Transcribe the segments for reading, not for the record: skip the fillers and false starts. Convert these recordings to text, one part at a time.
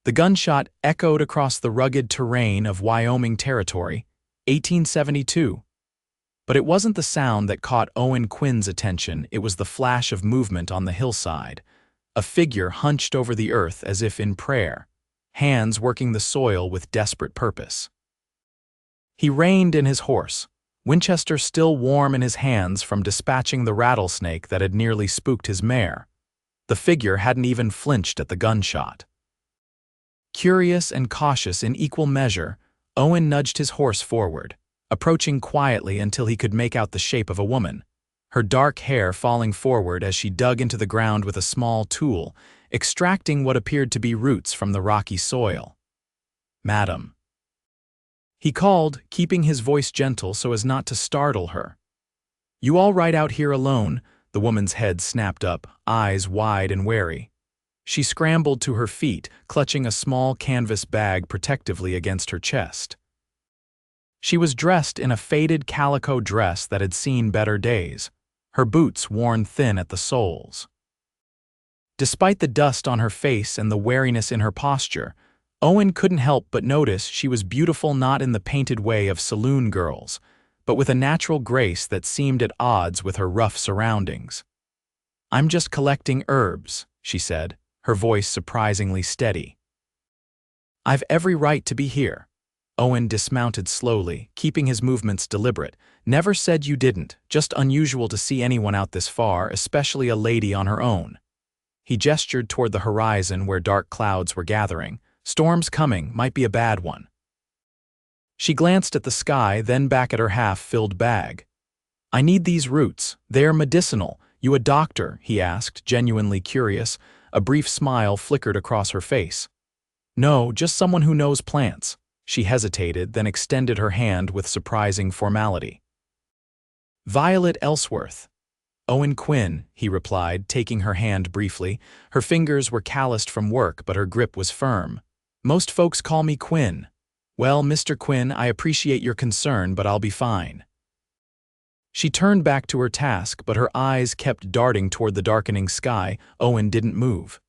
The gunshot echoed across the rugged terrain of Wyoming Territory, 1872. But it wasn't the sound that caught Owen Quinn's attention, it was the flash of movement on the hillside. A figure hunched over the earth as if in prayer, hands working the soil with desperate purpose. He reined in his horse, Winchester still warm in his hands from dispatching the rattlesnake that had nearly spooked his mare. The figure hadn't even flinched at the gunshot. Curious and cautious in equal measure, Owen nudged his horse forward, approaching quietly until he could make out the shape of a woman, her dark hair falling forward as she dug into the ground with a small tool, extracting what appeared to be roots from the rocky soil. "Madam," he called, keeping his voice gentle so as not to startle her. "You all right out here alone?" The woman's head snapped up, eyes wide and wary. She scrambled to her feet, clutching a small canvas bag protectively against her chest. She was dressed in a faded calico dress that had seen better days, her boots worn thin at the soles. Despite the dust on her face and the wariness in her posture, Owen couldn't help but notice she was beautiful not in the painted way of saloon girls, but with a natural grace that seemed at odds with her rough surroundings. "I'm just collecting herbs," she said, her voice surprisingly steady. "I've every right to be here." Owen dismounted slowly, keeping his movements deliberate. "Never said you didn't, just unusual to see anyone out this far, especially a lady on her own." He gestured toward the horizon where dark clouds were gathering. "Storm's coming, might be a bad one." She glanced at the sky, then back at her half-filled bag. "I need these roots. They're medicinal. You a doctor?" he asked, genuinely curious. A brief smile flickered across her face. "No, just someone who knows plants." She hesitated, then extended her hand with surprising formality. "Violet Ellsworth." "Owen Quinn," he replied, taking her hand briefly. Her fingers were calloused from work, but her grip was firm. "Most folks call me Quinn." "Well, Mr. Quinn, I appreciate your concern, but I'll be fine." She turned back to her task, but her eyes kept darting toward the darkening sky. Owen didn't move.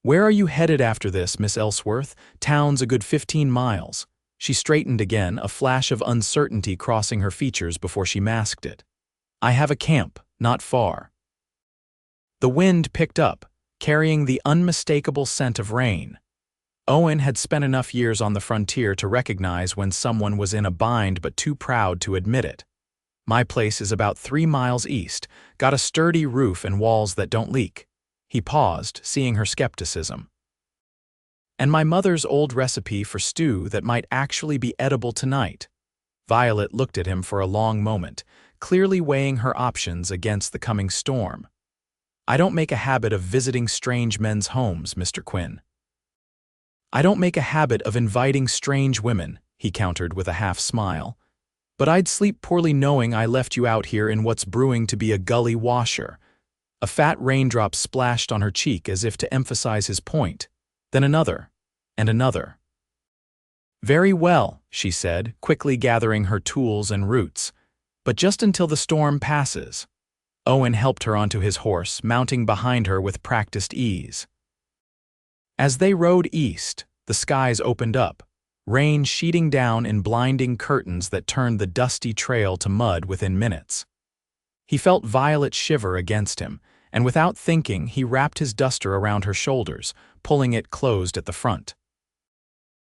"Where are you headed after this, Miss Ellsworth?" "Town's a good 15 miles. She straightened again, a flash of uncertainty crossing her features before she masked it. "I have a camp, not far." The wind picked up, carrying the unmistakable scent of rain. Owen had spent enough years on the frontier to recognize when someone was in a bind but too proud to admit it. "My place is about 3 miles east, got a sturdy roof and walls that don't leak." He paused, seeing her skepticism. "And my mother's old recipe for stew that might actually be edible tonight." Violet looked at him for a long moment, clearly weighing her options against the coming storm. "I don't make a habit of visiting strange men's homes, Mr. Quinn." "I don't make a habit of inviting strange women," he countered with a half-smile. "But I'd sleep poorly knowing I left you out here in what's brewing to be a gully washer." A fat raindrop splashed on her cheek as if to emphasize his point. Then another, and another. "Very well," she said, quickly gathering her tools and roots. "But just until the storm passes." Owen helped her onto his horse, mounting behind her with practiced ease. As they rode east, the skies opened up, rain sheeting down in blinding curtains that turned the dusty trail to mud within minutes. He felt Violet shiver against him, and without thinking, he wrapped his duster around her shoulders, pulling it closed at the front.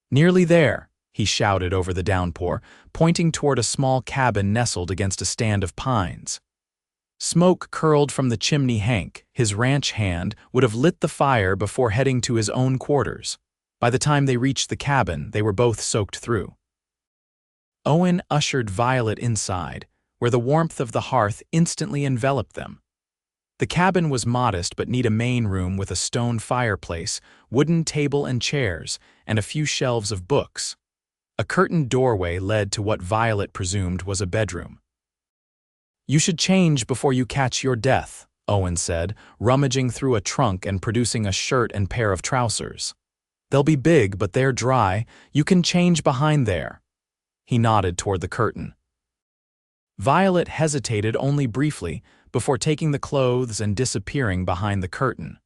"Nearly there," he shouted over the downpour, pointing toward a small cabin nestled against a stand of pines. Smoke curled from the chimney. Hank, his ranch hand, would have lit the fire before heading to his own quarters. By the time they reached the cabin, they were both soaked through. Owen ushered Violet inside, where the warmth of the hearth instantly enveloped them. The cabin was modest but neat, a main room with a stone fireplace, wooden table and chairs, and a few shelves of books. A curtained doorway led to what Violet presumed was a bedroom. "You should change before you catch your death," Owen said, rummaging through a trunk and producing a shirt and pair of trousers. "They'll be big, but they're dry. You can change behind there." He nodded toward the curtain. Violet hesitated only briefly before taking the clothes and disappearing behind the curtain.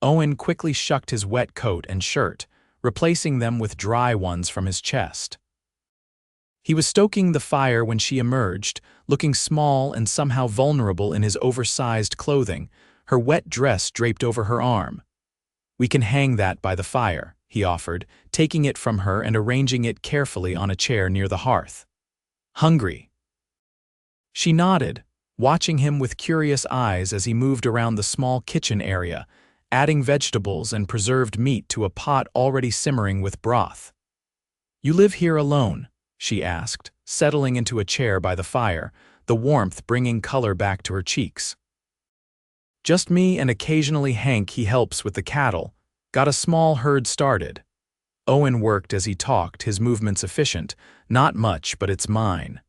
Owen quickly shucked his wet coat and shirt, replacing them with dry ones from his chest. He was stoking the fire when she emerged, looking small and somehow vulnerable in his oversized clothing, her wet dress draped over her arm. "We can hang that by the fire," he offered, taking it from her and arranging it carefully on a chair near the hearth. "Hungry?" She nodded, watching him with curious eyes as he moved around the small kitchen area, adding vegetables and preserved meat to a pot already simmering with broth. "You live here alone?" she asked, settling into a chair by the fire, the warmth bringing color back to her cheeks. "Just me and occasionally Hank, he helps with the cattle. Got a small herd started." Owen worked as he talked, his movements efficient. "Not much, but it's mine."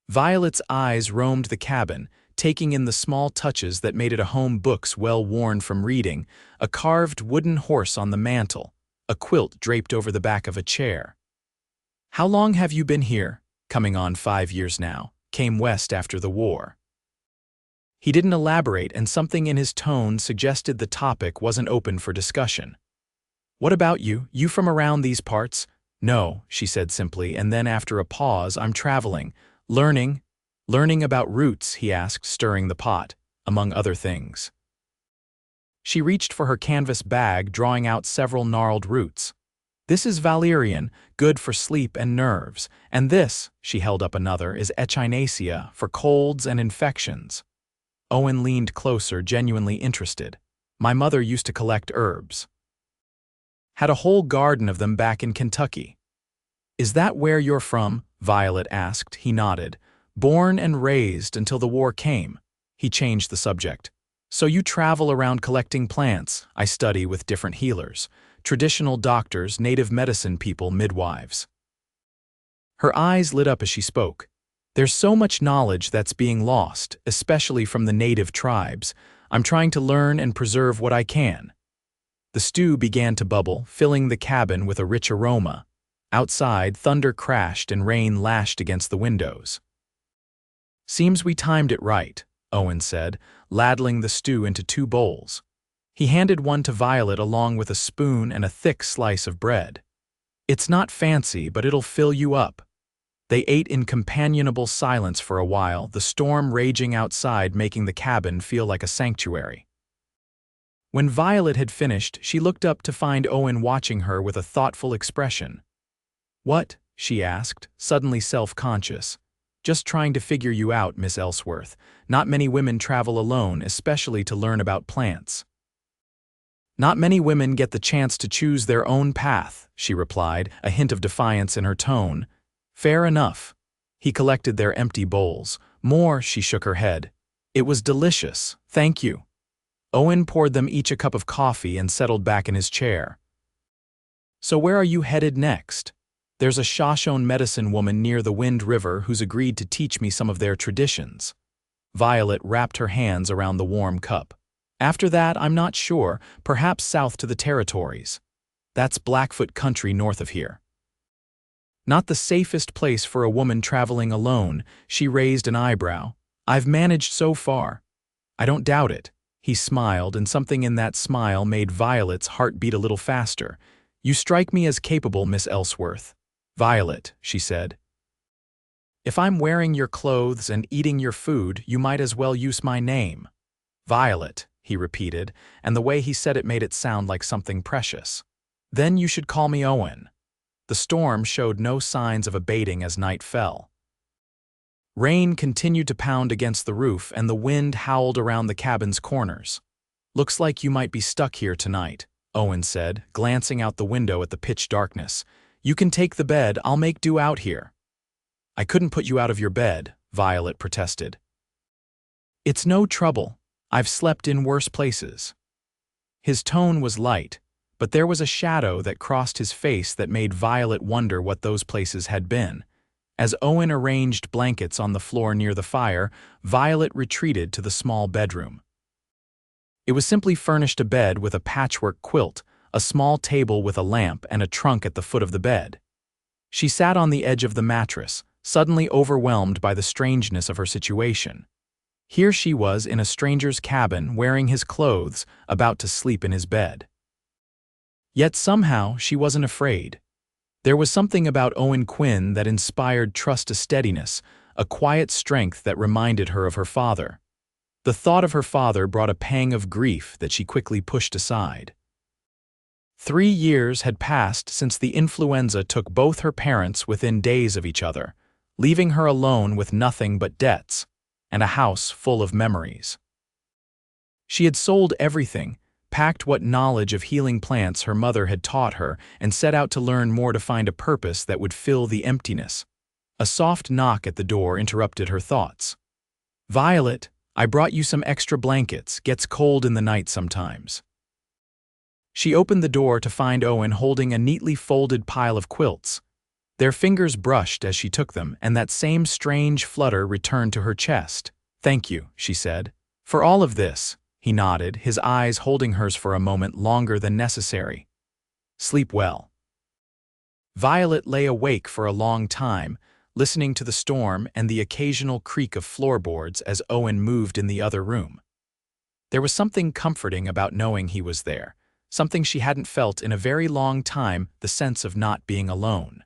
Violet's eyes roamed the cabin, taking in the small touches that made it a home: books well worn from reading, a carved wooden horse on the mantel, a quilt draped over the back of a chair. "How long have you been here?" "Coming on 5 years now. Came west after the war." He didn't elaborate, and something in his tone suggested the topic wasn't open for discussion. "What about you? You from around these parts?" "No," she said simply, and then after a pause, "I'm traveling. Learning." "Learning about roots?" he asked, stirring the pot, "among other things." She reached for her canvas bag, drawing out several gnarled roots. "This is valerian, good for sleep and nerves, and this," she held up another, "is echinacea, for colds and infections." Owen leaned closer, genuinely interested. "My mother used to collect herbs. Had a whole garden of them back in Kentucky." "Is that where you're from?" Violet asked. He nodded. "Born and raised until the war came." He changed the subject. "So you travel around collecting plants?" "I study with different healers. Traditional doctors, native medicine people, midwives." Her eyes lit up as she spoke. "There's so much knowledge that's being lost, especially from the native tribes. I'm trying to learn and preserve what I can." The stew began to bubble, filling the cabin with a rich aroma. Outside, thunder crashed and rain lashed against the windows. "Seems we timed it right," Owen said, ladling the stew into 2 bowls. He handed one to Violet along with a spoon and a thick slice of bread. "It's not fancy, but it'll fill you up." They ate in companionable silence for a while, the storm raging outside making the cabin feel like a sanctuary. When Violet had finished, she looked up to find Owen watching her with a thoughtful expression. "What?" she asked, suddenly self-conscious. "Just trying to figure you out, Miss Ellsworth. Not many women travel alone, especially to learn about plants." "Not many women get the chance to choose their own path," she replied, a hint of defiance in her tone. "Fair enough." He collected their empty bowls. "More," she shook her head. "It was delicious, thank you." Owen poured them each a cup of coffee and settled back in his chair. "So where are you headed next?" "There's a Shoshone medicine woman near the Wind River who's agreed to teach me some of their traditions." Violet wrapped her hands around the warm cup. "After that, I'm not sure, perhaps south to the territories. That's Blackfoot country north of here." "Not the safest place for a woman traveling alone," she raised an eyebrow. "I've managed so far." "I don't doubt it." He smiled, and something in that smile made Violet's heart beat a little faster. "You strike me as capable, Miss Ellsworth." "Violet," she said. "If I'm wearing your clothes and eating your food, you might as well use my name." "Violet," he repeated, and the way he said it made it sound like something precious. "Then you should call me Owen." The storm showed no signs of abating as night fell. Rain continued to pound against the roof, and the wind howled around the cabin's corners. "Looks like you might be stuck here tonight," Owen said, glancing out the window at the pitch darkness. "You can take the bed, I'll make do out here." "I couldn't put you out of your bed," Violet protested. "It's no trouble. I've slept in worse places." His tone was light, but there was a shadow that crossed his face that made Violet wonder what those places had been. As Owen arranged blankets on the floor near the fire, Violet retreated to the small bedroom. It was simply furnished a bed with a patchwork quilt, a small table with a lamp, and a trunk at the foot of the bed. She sat on the edge of the mattress, suddenly overwhelmed by the strangeness of her situation. Here she was in a stranger's cabin, wearing his clothes, about to sleep in his bed. Yet somehow she wasn't afraid. There was something about Owen Quinn that inspired trust, a steadiness, a quiet strength that reminded her of her father. The thought of her father brought a pang of grief that she quickly pushed aside. 3 years had passed since the influenza took both her parents within days of each other, leaving her alone with nothing but debts and a house full of memories. She had sold everything, packed what knowledge of healing plants her mother had taught her, and set out to learn more to find a purpose that would fill the emptiness. A soft knock at the door interrupted her thoughts. "Violet, I brought you some extra blankets. Gets cold in the night sometimes." She opened the door to find Owen holding a neatly folded pile of quilts. Their fingers brushed as she took them, and that same strange flutter returned to her chest. "Thank you," she said. "For all of this." He nodded, his eyes holding hers for a moment longer than necessary. "Sleep well." Violet lay awake for a long time, listening to the storm and the occasional creak of floorboards as Owen moved in the other room. There was something comforting about knowing he was there, something she hadn't felt in a very long time, the sense of not being alone.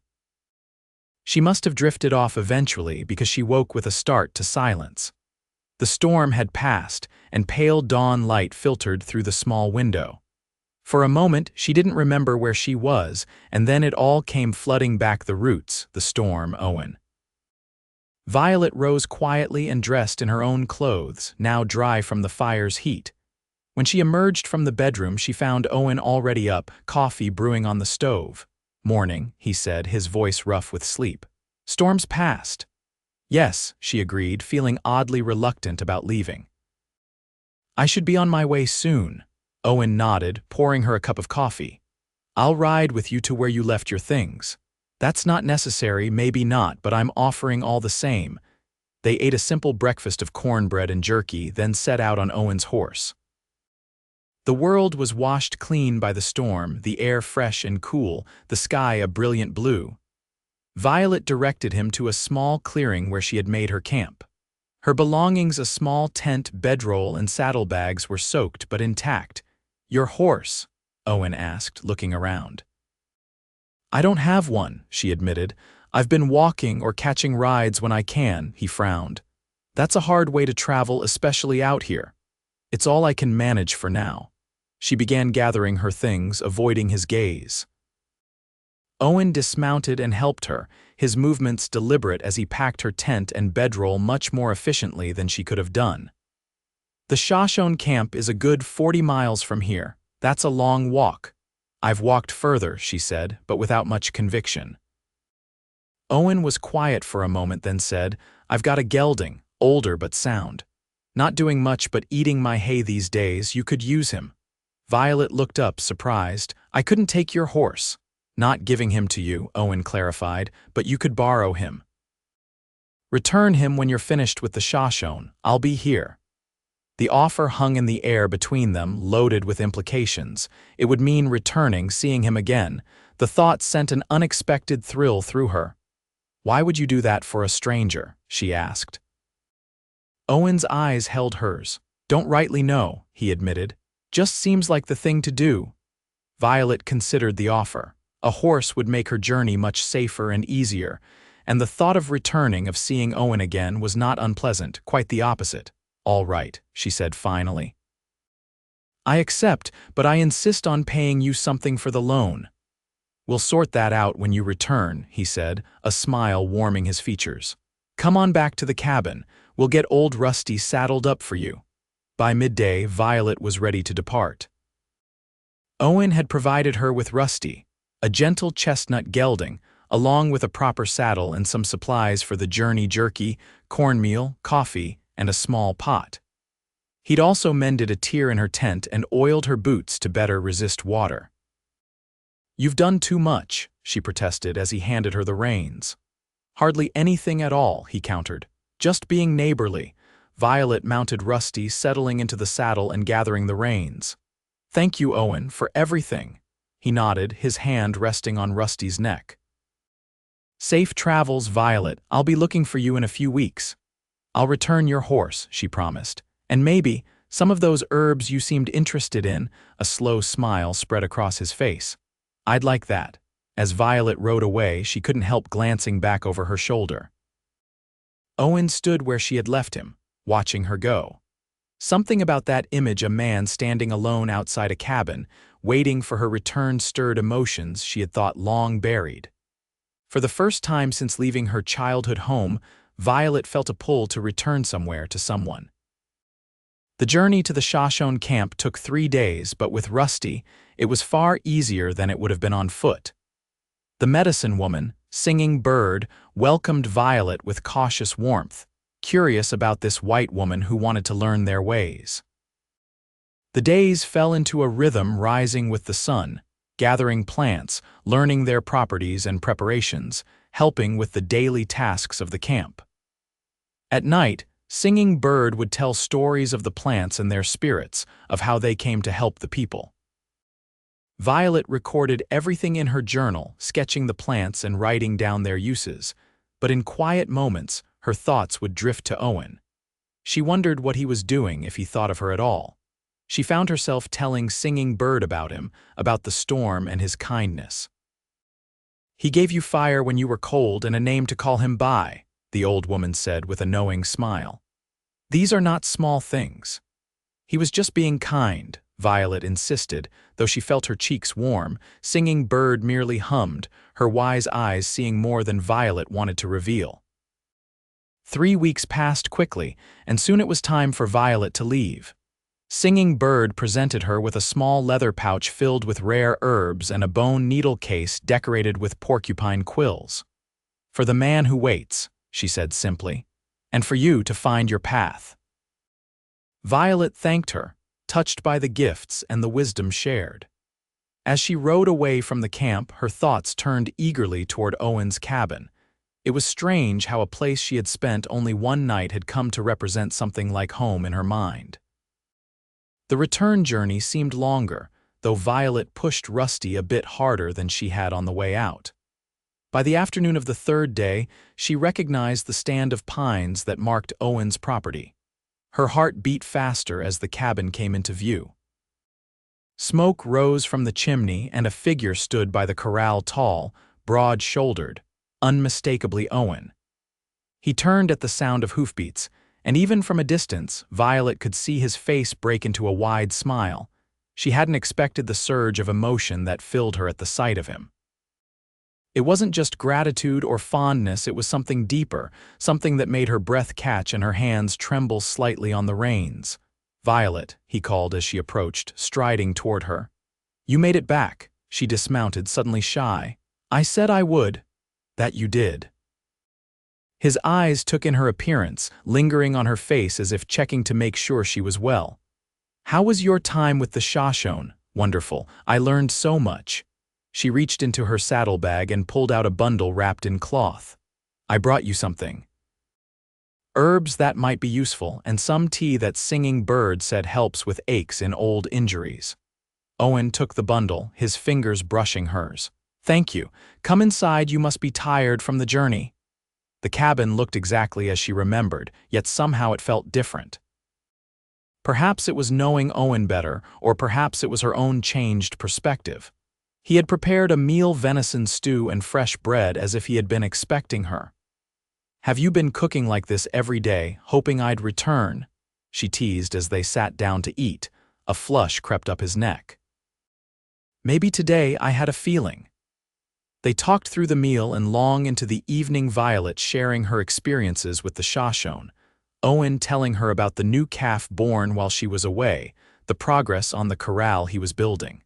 She must have drifted off eventually because she woke with a start to silence. The storm had passed, and pale dawn light filtered through the small window. For a moment, she didn't remember where she was, and then it all came flooding back: the roots, the storm, Owen. Violet rose quietly and dressed in her own clothes, now dry from the fire's heat. When she emerged from the bedroom, she found Owen already up, coffee brewing on the stove. "Morning," he said, his voice rough with sleep. "Storm's past." "Yes," she agreed, feeling oddly reluctant about leaving. "I should be on my way soon." Owen nodded, pouring her a cup of coffee. "I'll ride with you to where you left your things." "That's not necessary, maybe not, but I'm offering all the same." They ate a simple breakfast of cornbread and jerky, then set out on Owen's horse. The world was washed clean by the storm, the air fresh and cool, the sky a brilliant blue. Violet directed him to a small clearing where she had made her camp. Her belongings, a small tent, bedroll, and saddlebags, were soaked but intact. "Your horse?" Owen asked, looking around. "I don't have one," she admitted. "I've been walking or catching rides when I can," he frowned. "That's a hard way to travel, especially out here. It's all I can manage for now." She began gathering her things, avoiding his gaze. Owen dismounted and helped her, his movements deliberate as he packed her tent and bedroll much more efficiently than she could have done. "The Shoshone camp is a good 40 miles from here. That's a long walk." "I've walked further," she said, but without much conviction. Owen was quiet for a moment, then said, "I've got a gelding, older but sound. Not doing much but eating my hay these days. You could use him." Violet looked up, surprised. "I couldn't take your horse." "Not giving him to you," Owen clarified, "but you could borrow him. Return him when you're finished with the Shoshone. I'll be here." The offer hung in the air between them, loaded with implications. It would mean returning, seeing him again. The thought sent an unexpected thrill through her. "Why would you do that for a stranger?" she asked. Owen's eyes held hers. "Don't rightly know," he admitted. "Just seems like the thing to do." Violet considered the offer. A horse would make her journey much safer and easier, and the thought of returning, of seeing Owen again, was not unpleasant, quite the opposite. "All right," she said finally. "I accept, but I insist on paying you something for the loan." "We'll sort that out when you return," he said, a smile warming his features. "Come on back to the cabin. We'll get old Rusty saddled up for you." By midday, Violet was ready to depart. Owen had provided her with Rusty, a gentle chestnut gelding, along with a proper saddle and some supplies for the journey: jerky, cornmeal, coffee, and a small pot. He'd also mended a tear in her tent and oiled her boots to better resist water. "You've done too much," she protested as he handed her the reins. "Hardly anything at all," he countered. "Just being neighborly." Violet mounted Rusty, settling into the saddle and gathering the reins. "Thank you, Owen, for everything." He nodded, his hand resting on Rusty's neck. "Safe travels, Violet. I'll be looking for you in a few weeks." "I'll return your horse," she promised. "And maybe, Some of those herbs you seemed interested in, a slow smile spread across his face. I'd like that. As Violet rode away, she couldn't help glancing back over her shoulder. Owen stood where she had left him, watching her go. Something about that image, a man standing alone outside a cabin, waiting for her return, stirred emotions she had thought long buried. For the first time since leaving her childhood home, Violet felt a pull to return somewhere to someone. The journey to the Shoshone camp took 3 days, but with Rusty, it was far easier than it would have been on foot. The medicine woman, Singing Bird, welcomed Violet with cautious warmth, curious about this white woman who wanted to learn their ways. The days fell into a rhythm, rising with the sun, gathering plants, learning their properties and preparations, helping with the daily tasks of the camp. At night, Singing Bird would tell stories of the plants and their spirits, of how they came to help the people. Violet recorded everything in her journal, sketching the plants and writing down their uses, but in quiet moments, her thoughts would drift to Owen. She wondered what he was doing, if he thought of her at all. She found herself telling Singing Bird about him, about the storm and his kindness. "He gave you fire when you were cold and a name to call him by," the old woman said with a knowing smile. "These are not small things." "He was just being kind," Violet insisted, though she felt her cheeks warm. Singing Bird merely hummed, her wise eyes seeing more than Violet wanted to reveal. 3 weeks passed quickly, and soon it was time for Violet to leave. Singing Bird presented her with a small leather pouch filled with rare herbs and a bone needle case decorated with porcupine quills. "For the man who waits," she said simply, "and for you to find your path." Violet thanked her, touched by the gifts and the wisdom shared. As she rode away from the camp, her thoughts turned eagerly toward Owen's cabin. It was strange how a place she had spent only one night had come to represent something like home in her mind. The return journey seemed longer, though Violet pushed Rusty a bit harder than she had on the way out. By the afternoon of the 3rd day, she recognized the stand of pines that marked Owen's property. Her heart beat faster as the cabin came into view. Smoke rose from the chimney and a figure stood by the corral, tall, broad-shouldered, unmistakably Owen. He turned at the sound of hoofbeats, and even from a distance, Violet could see his face break into a wide smile. She hadn't expected the surge of emotion that filled her at the sight of him. It wasn't just gratitude or fondness, it was something deeper, something that made her breath catch and her hands tremble slightly on the reins. "Violet," he called as she approached, striding toward her. "You made it back." She dismounted, suddenly shy. "I said I would." "That you did." His eyes took in her appearance, lingering on her face as if checking to make sure she was well. "How was your time with the Shoshone?" "Wonderful. I learned so much." She reached into her saddlebag and pulled out a bundle wrapped in cloth. "I brought you something. Herbs that might be useful, and some tea that Singing Bird said helps with aches in old injuries." Owen took the bundle, his fingers brushing hers. "Thank you. Come inside, you must be tired from the journey." The cabin looked exactly as she remembered, yet somehow it felt different. Perhaps it was knowing Owen better, or perhaps it was her own changed perspective. He had prepared a meal, venison stew and fresh bread, as if he had been expecting her. "Have you been cooking like this every day, hoping I'd return?" she teased as they sat down to eat. A flush crept up his neck. "Maybe today I had a feeling." They talked through the meal and long into the evening, Violet sharing her experiences with the Shoshone, Owen telling her about the new calf born while she was away, the progress on the corral he was building.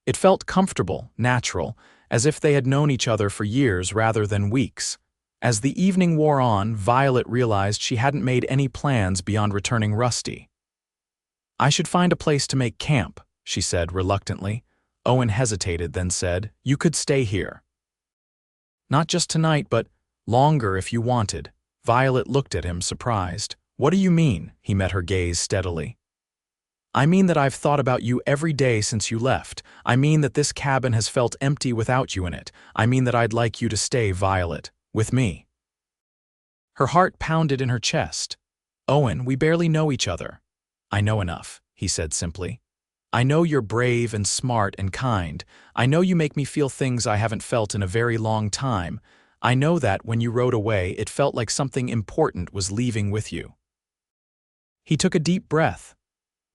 It felt comfortable, natural, as if they had known each other for years rather than weeks. As the evening wore on, Violet realized she hadn't made any plans beyond returning Rusty. "I should find a place to make camp," she said reluctantly. Owen hesitated, then said, "You could stay here. Not just tonight, but longer if you wanted." Violet looked at him, surprised. "What do you mean?" He met her gaze steadily. "I mean that I've thought about you every day since you left. I mean that this cabin has felt empty without you in it. I mean that I'd like you to stay, Violet, with me." Her heart pounded in her chest. "Owen, we barely know each other." "I know enough," he said simply. "I know you're brave and smart and kind. I know you make me feel things I haven't felt in a very long time. I know that when you rode away, it felt like something important was leaving with you." He took a deep breath.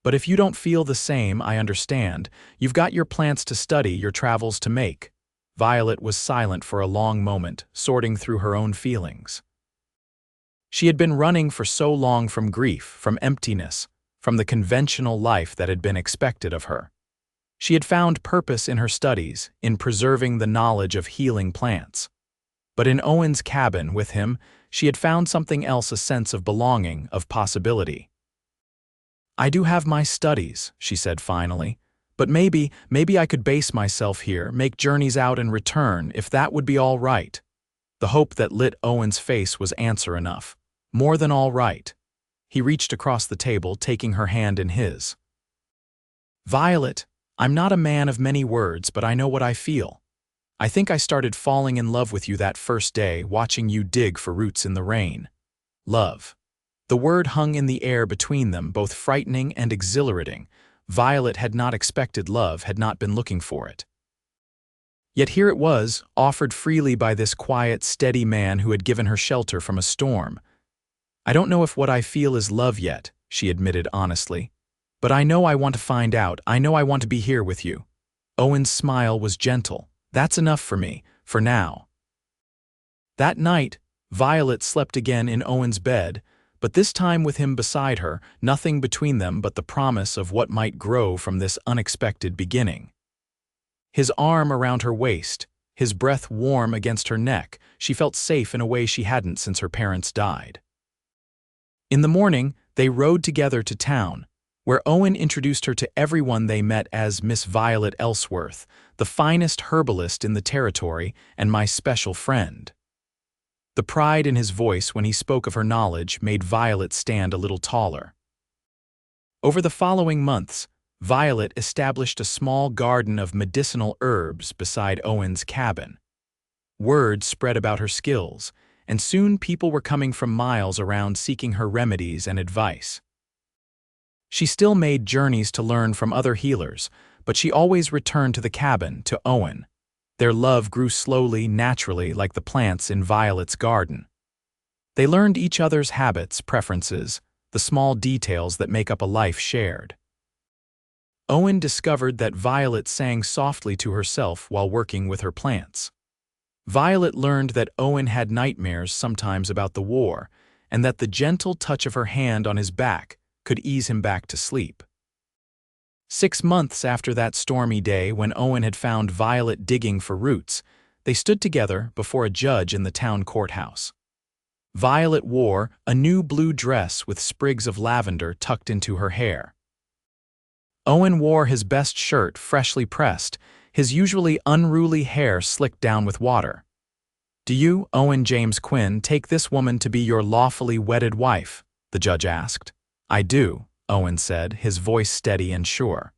"But if you don't feel the same, I understand. You've got your plants to study, your travels to make." Violet was silent for a long moment, sorting through her own feelings. She had been running for so long from grief, from emptiness, from the conventional life that had been expected of her. She had found purpose in her studies, in preserving the knowledge of healing plants. But in Owen's cabin with him, she had found something else, a sense of belonging, of possibility. "I do have my studies," she said finally, "but maybe I could base myself here, make journeys out and return, if that would be all right." The hope that lit Owen's face was answer enough. More than all right. He reached across the table, taking her hand in his. "Violet, I'm not a man of many words, but I know what I feel. I think I started falling in love with you that first day, watching you dig for roots in the rain. Love." The word hung in the air between them, both frightening and exhilarating. Violet had not expected love, had not been looking for it. Yet here it was, offered freely by this quiet, steady man who had given her shelter from a storm. "I don't know if what I feel is love yet," she admitted honestly. "But I know I want to find out. I know I want to be here with you." Owen's smile was gentle. "That's enough for me, for now." That night, Violet slept again in Owen's bed, but this time with him beside her, nothing between them but the promise of what might grow from this unexpected beginning. His arm around her waist, his breath warm against her neck, she felt safe in a way she hadn't since her parents died. In the morning, they rode together to town, where Owen introduced her to everyone they met as Miss Violet Ellsworth, the finest herbalist in the territory and my special friend. The pride in his voice when he spoke of her knowledge made Violet stand a little taller. Over the following months, Violet established a small garden of medicinal herbs beside Owen's cabin. Word spread about her skills, and soon people were coming from miles around seeking her remedies and advice. She still made journeys to learn from other healers, but she always returned to the cabin, to Owen. Their love grew slowly, naturally, like the plants in Violet's garden. They learned each other's habits, preferences, the small details that make up a life shared. Owen discovered that Violet sang softly to herself while working with her plants. Violet learned that Owen had nightmares sometimes about the war, and that the gentle touch of her hand on his back could ease him back to sleep. 6 months after that stormy day when Owen had found Violet digging for roots, they stood together before a judge in the town courthouse. Violet wore a new blue dress with sprigs of lavender tucked into her hair. Owen wore his best shirt, freshly pressed, his usually unruly hair slicked down with water. "Do you, Owen James Quinn, take this woman to be your lawfully wedded wife?" the judge asked. "I do," Owen said, his voice steady and sure.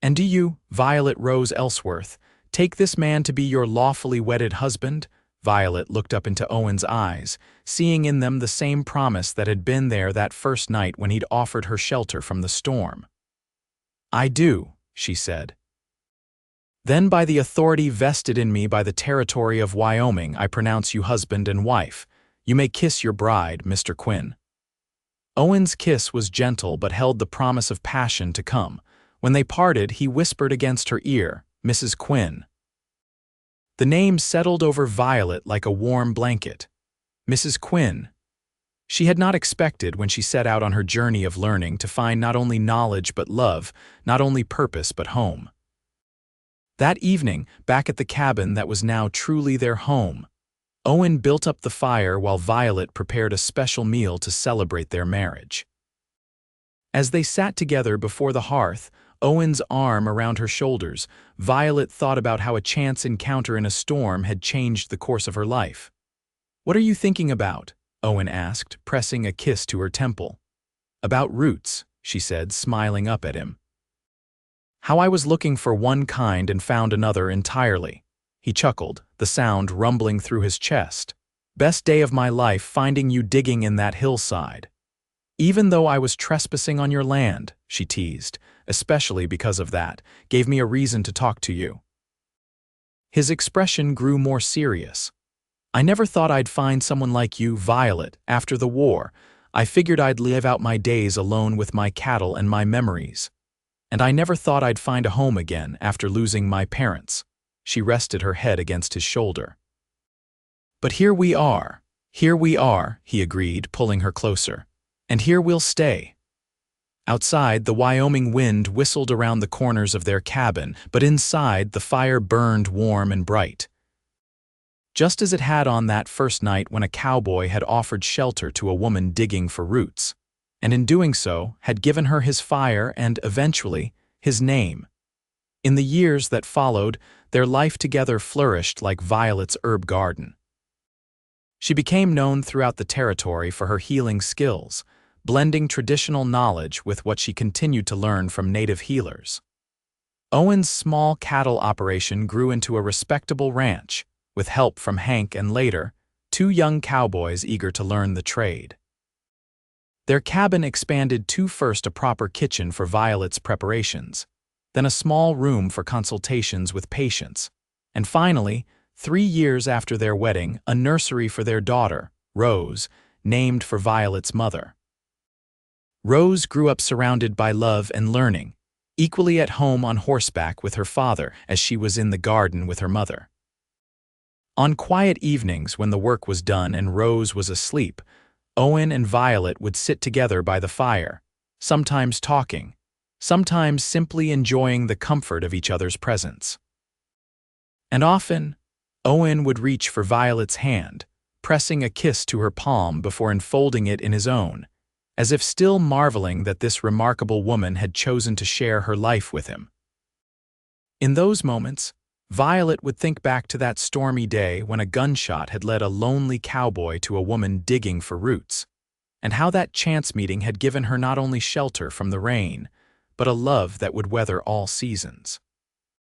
"And do you, Violet Rose Ellsworth, take this man to be your lawfully wedded husband?" Violet looked up into Owen's eyes, seeing in them the same promise that had been there that first night when he'd offered her shelter from the storm. "I do," she said. "Then by the authority vested in me by the territory of Wyoming, I pronounce you husband and wife. You may kiss your bride, Mr. Quinn." Owen's kiss was gentle but held the promise of passion to come. When they parted, he whispered against her ear, "Mrs. Quinn." The name settled over Violet like a warm blanket. Mrs. Quinn. She had not expected, when she set out on her journey of learning, to find not only knowledge but love, not only purpose but home. That evening, back at the cabin that was now truly their home, Owen built up the fire while Violet prepared a special meal to celebrate their marriage. As they sat together before the hearth, Owen's arm around her shoulders, Violet thought about how a chance encounter in a storm had changed the course of her life. "What are you thinking about?" Owen asked, pressing a kiss to her temple. "About roots," she said, smiling up at him. "How I was looking for one kind and found another entirely." He chuckled, the sound rumbling through his chest. "Best day of my life, finding you digging in that hillside." Even though I was trespassing on your land, she teased, especially because of that, gave me a reason to talk to you. His expression grew more serious. I never thought I'd find someone like you, Violet, after the war. I figured I'd live out my days alone with my cattle and my memories. And I never thought I'd find a home again after losing my parents. She rested her head against his shoulder. But here we are, he agreed, pulling her closer. And here we'll stay. Outside, the Wyoming wind whistled around the corners of their cabin, but inside, the fire burned warm and bright. Just as it had on that first night when a cowboy had offered shelter to a woman digging for roots, and in doing so, had given her his fire and, eventually, his name. In the years that followed, their life together flourished like Violet's herb garden. She became known throughout the territory for her healing skills, blending traditional knowledge with what she continued to learn from native healers. Owen's small cattle operation grew into a respectable ranch, with help from Hank and later, 2 young cowboys eager to learn the trade. Their cabin expanded to first a proper kitchen for Violet's preparations, then a small room for consultations with patients, and finally, 3 years after their wedding, a nursery for their daughter, Rose, named for Violet's mother. Rose grew up surrounded by love and learning, equally at home on horseback with her father as she was in the garden with her mother. On quiet evenings when the work was done and Rose was asleep, Owen and Violet would sit together by the fire, sometimes talking, sometimes simply enjoying the comfort of each other's presence. And often, Owen would reach for Violet's hand, pressing a kiss to her palm before enfolding it in his own, as if still marveling that this remarkable woman had chosen to share her life with him. In those moments, Violet would think back to that stormy day when a gunshot had led a lonely cowboy to a woman digging for roots, and how that chance meeting had given her not only shelter from the rain, but a love that would weather all seasons.